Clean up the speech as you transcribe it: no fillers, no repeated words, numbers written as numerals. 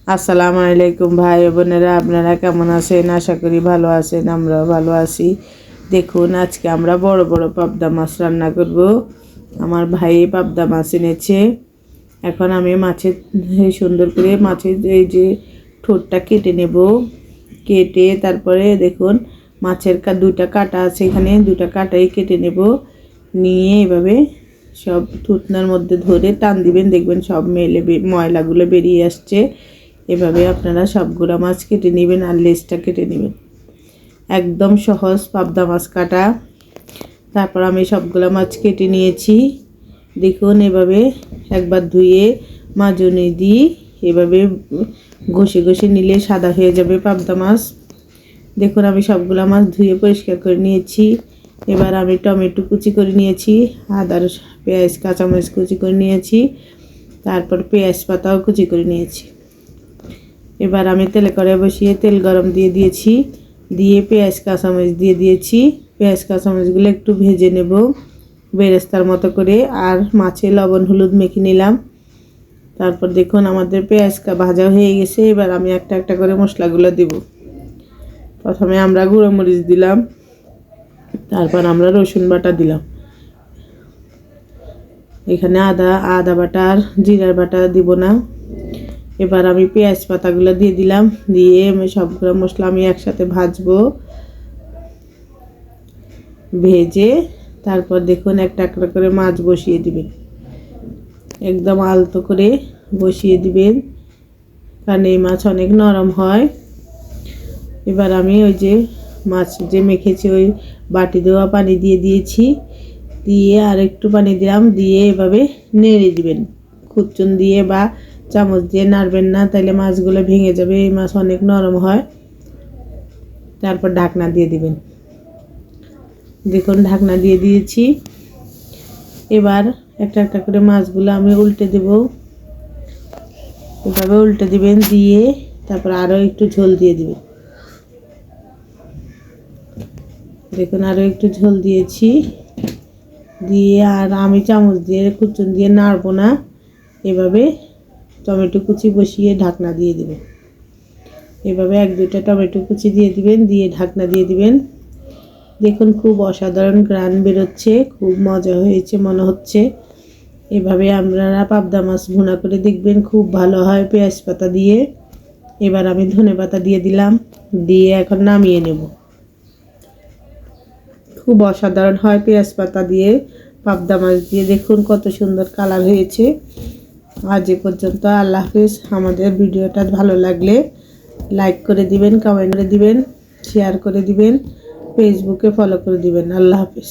আসসালামু আলাইকুম ভাই বোনেরা, আপনারা কেমন আছেন? আশা করি ভালো আছেন, আমরাও ভালো আছি। দেখুন, আজকে আমরা বড় বড় পাবদা মাছ রান্না করব। আমার ভাই পাবদা মাছ এনেছে। এখন আমি মাছের সুন্দর করে মাছের এই যে ঠোঁটটা কেটে নেব। কেটে তারপরে দেখুন মাছের দুটা কাঁটা আছে, এখানে দুটা কাঁটাই কেটে নেব। নিয়ে এভাবে সব থুতনার মধ্যে ধরে টান দিবেন, দেখবেন সব মেলে ময়লাগুলো বেরিয়ে আসছে। এভাবে আপনারা সবগুলো মাছ কেটে নেবেন আর লেজটা কেটে নেবেন। একদম সহজ পাবদা মাছ কাটা। তারপর আমি সবগুলো মাছ কেটে নিয়েছি। দেখুন এভাবে একবার ধুয়ে মাজনি দিই, এভাবে ঘষে ঘষে নিলে সাদা হয়ে যাবে পাবদা মাছ। দেখুন আমি সবগুলো মাছ ধুয়ে পরিষ্কার করে নিয়েছি। এবার আমি টমেটো কুচি করে নিয়েছি, আদা পেঁয়াজ কাঁচামরিচ কুচি করে নিয়েছি, তারপর পেঁয়াজ পাতাও কুচি করে নিয়েছি। এবার আমি তেলে কড়াই বসিয়ে তেল গরম দিয়ে দিয়েছি, দিয়ে পেঁয়াজ কাঁচামরিচ দিয়ে দিয়েছি। পেঁয়াজ কাঁচামরিচগুলো একটু ভেজে নেব বেরেস্তার মতো করে, আর মাছে লবণ হলুদ মেখে নিলাম। তারপর দেখুন আমাদের পেঁয়াজ ভাজা হয়ে গেছে। এবার আমি একটা একটা করে মশলাগুলো দেব। প্রথমে আমরা গুঁড়ো মরিচ দিলাম, তারপর আমরা রসুন বাটা দিলাম। এখানে আদা বাটা আর জিরার বাটা দিব না। এবার আমি পেঁয়াজ পাতাগুলো দিয়ে দিলাম, দিয়ে আমি সবগুলো মশলা আমি একসাথে ভাজবো। ভেজে তারপর দেখুন একটা একটা করে মাছ বসিয়ে দিবেন, একদম আলতো করে বসিয়ে দিবেন, কারণ এই মাছ অনেক নরম হয়। এবার আমি ওই যে মাছ যে মেখেছি ওই বাটি দেওয়া পানি দিয়ে দিয়েছি, দিয়ে আর একটু পানি দিলাম, দিয়ে এভাবে নেড়ে দিবেন। খুরচুন দিয়ে বা চামচ দিয়ে নাড়বেন না, তাহলে মাছগুলো ভেঙে যাবে। এই মাছ অনেক নরম হয়। তারপর ঢাকনা দিয়ে দিবেন। দেখুন ঢাকনা দিয়ে দিয়েছি। এবার একটা একটা করে মাছগুলো আমি উল্টে দেব। এভাবে উল্টে দিবেন, দিয়ে তারপর আরও একটু ঝোল দিয়ে দিবেন। দেখুন আরও একটু ঝোল দিয়েছি, দিয়ে আর আমি চামচ দিয়ে খুরচুন দিয়ে নাড়বো না। এভাবে টমেটো কুচি বসিয়ে ঢাকনা দিয়ে দিবেন। এভাবে এক দুইটা টমেটো কুচি দিয়ে দিবেন, দিয়ে ঢাকনা দিয়ে দিবেন। দেখুন খুব অসাধারণ ঘ্রাণ বেরোচ্ছে, খুব মজা হয়েছে মনে হচ্ছে। এভাবে আপনারা পাবদা মাছ ভুনা করে দেখবেন, খুব ভালো হয় পেঁয়াজ পাতা দিয়ে। এবার আমি ধনে পাতা দিয়ে দিলাম, দিয়ে এখন নামিয়ে নেব। খুব অসাধারণ হয় পেঁয়াজ পাতা দিয়ে পাবদা মাছ দিয়ে। দেখুন কত সুন্দর কালার হয়েছে। আজ এ পর্যন্ত, আল্লাহ হাফেজ। আমাদের ভিডিওটা ভালো লাগলে লাইক করে দিবেন, কমেন্ট করে দিবেন, শেয়ার করে দিবেন, ফেসবুকে ফলো করে দিবেন। আল্লাহ হাফেজ।